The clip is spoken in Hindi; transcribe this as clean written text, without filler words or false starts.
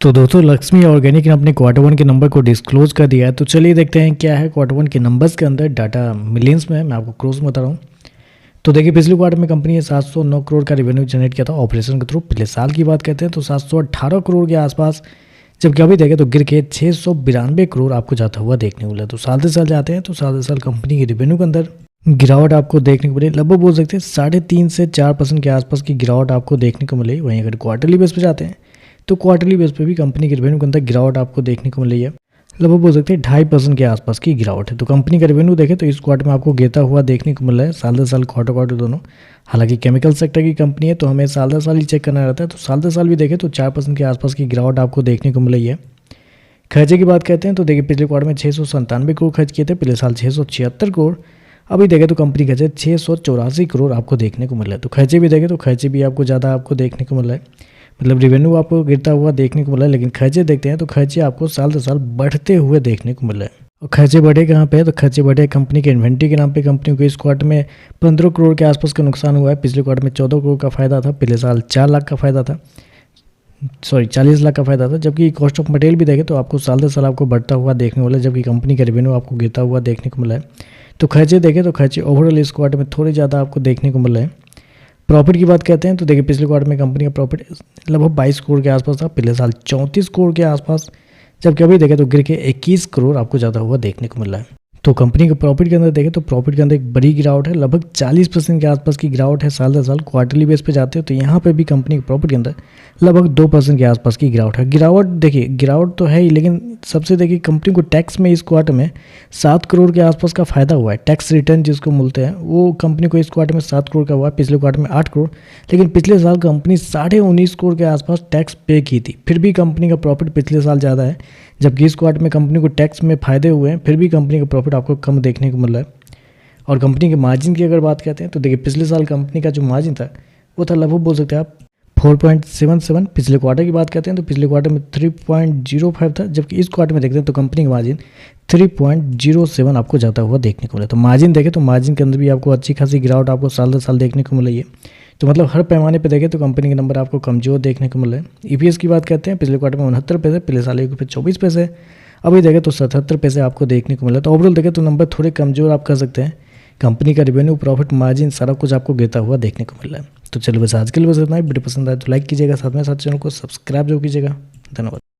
तो दोस्तों लक्ष्मी ऑर्गेनिक ने अपने क्वार्टर वन के नंबर को डिस्क्लोज कर दिया है। तो चलिए देखते हैं क्या है क्वार्टर वन के नंबर्स के अंदर डाटा मिलियंस में। मैं आपको क्रोस में बता रहा हूँ। तो देखिए पिछले क्वार्टर में कंपनी ने 709 करोड़ का रेवेन्यू जनरेट किया था ऑपरेशन के थ्रू। पिछले साल की बात करते हैं तो 718 करोड़ के आसपास, जबकि अभी देखें तो गिर के 692 करोड़ आपको जाता हुआ देखने को मिला। तो साल से साल जाते हैं तो साल से साल कंपनी के रेवेन्यू के अंदर गिरावट आपको देखने को मिली। लगभग बोल सकते हैं 3.5 से 4% के आसपास की गिरावट आपको देखने को मिली। वहीं अगर क्वार्टरली बेस पे जाते हैं तो क्वार्टरली बेस पे भी कंपनी के रेवेन्यू के अंदर गिरावट आपको देखने को मिली है। लगभग बोल सकते हैं 2.5% के आसपास की गिरावट है। तो कंपनी का रेवेन्यू देखें तो इस क्वार्टर में आपको गिरता हुआ देखने को मिल रहा है, साल दर साल क्वार्टर क्वार्टर दोनों। हालांकि केमिकल सेक्टर की कंपनी है तो हमें साल दर साल ही चेक करना रहता है। तो साल दर साल भी देखें तो 4% के आसपास की गिरावट आपको देखने को मिल रही है। खर्चे की बात करते हैं तो देखिए पिछले क्वार्टर में 697 करोड़ खर्च किए थे, पिछले साल 676 करोड़। अभी देखें तो कंपनी खर्चे 684 करोड़ आपको देखने को मिल रहा है। तो खर्चे भी देखें तो खर्चे भी आपको ज़्यादा आपको देखने को मिल रहा है, मतलब रेवेन्यू आपको गिरता हुआ देखने को मिला है। लेकिन खर्चे देखते हैं तो खर्चे आपको साल दर साल बढ़ते हुए देखने को मिल रहा है। और खर्चे बढ़े कहाँ पे है तो खर्चे बढ़े कंपनी के इन्वेंट्री के नाम पे। कंपनी को इस क्वार्टर में 15 करोड़ के आसपास का नुकसान हुआ है। पिछले क्वार्टर में 14 करोड़ का फायदा था, पिछले साल 4 लाख का फायदा था, 40 लाख का फायदा था। जबकि कॉस्ट ऑफ मटेरियल भी देखें तो आपको साल दर साल आपको बढ़ता हुआ देखने को मिला है, जबकि कंपनी का रेवेन्यू आपको गिरता हुआ देखने को मिला है। तो खर्चे देखें तो खर्चे ओवरऑल इस क्वार्टर में थोड़े ज़्यादा आपको देखने को मिल रहे हैं। प्रॉफिट की बात करते हैं तो देखिए पिछले क्वार्टर में कंपनी का प्रॉफिट लगभग 22 करोड़ के आसपास था, पिछले साल 34 करोड़ के आसपास, जबकि अभी देखें तो गिर के 21 करोड़ आपको ज़्यादा हुआ देखने को मिल रहा है। तो कंपनी के प्रॉफिट के अंदर देखें तो प्रॉफिट के अंदर एक बड़ी गिरावट है, लगभग 40% के आसपास की गिरावट है साल दर साल। क्वार्टरली बेस पे जाते हो तो यहाँ पे भी कंपनी के प्रॉफिट के अंदर लगभग 2% के आसपास की गिरावट है। गिरावट देखिए गिरावट तो है ही, लेकिन सबसे देखिए कंपनी को टैक्स में इस क्वार्टर में 7 करोड़ के आसपास का फायदा हुआ है। टैक्स रिटर्न जिसको मिलते हैं वो कंपनी को इस क्वार्टर में 7 करोड़ का हुआ है, पिछले क्वार्टर में 8 करोड़। लेकिन पिछले साल कंपनी 19.5 करोड़ के आसपास टैक्स पे की थी, फिर भी कंपनी का प्रॉफिट पिछले साल ज़्यादा है। जबकि इस क्वार्टर में कंपनी को टैक्स में फायदे हुए हैं, फिर भी कंपनी का प्रॉफिट आपको कम देखने को मिल रहा है। और कंपनी के मार्जिन की अगर बात करते हैं तो देखिए पिछले साल कंपनी का जो मार्जिन था वो था लगभग बोल सकते हैं आप 4.77। पिछले क्वार्टर की बात करते हैं तो पिछले क्वार्टर में 3.05 था, जबकि इस क्वार्टर में देखते हैं तो कंपनी का मार्जिन 3.07 आपको जाता हुआ देखने को मिला। तो मार्जिन देखें तो मार्जिन के अंदर भी आपको अच्छी खासी गिरावट आपको साल दर साल देखने को मिल रही है। तो मतलब हर पैमाने पे देखें तो कंपनी के नंबर आपको कमजोर देखने को मिल रहे हैं। ईपीएस की बात करते हैं पिछले क्वार्टर में 69 पैसे, पिछले साल 1 रुपये 24 पैसे, अभी देखें तो 77 पैसे आपको देखने को मिला। तो ओवरऑल देखें तो नंबर थोड़े कमजोर आप कर सकते हैं। कंपनी का रेवेन्यू, प्रॉफिट, मार्जिन सारा कुछ आपको गिरता हुआ देखने को मिल रहा है। तो चलिए बस आज के लिए बस इतना ही। वीडियो पसंद आए तो लाइक कीजिएगा, साथ में साथ चैनल को सब्सक्राइब जरूर कीजिएगा। धन्यवाद।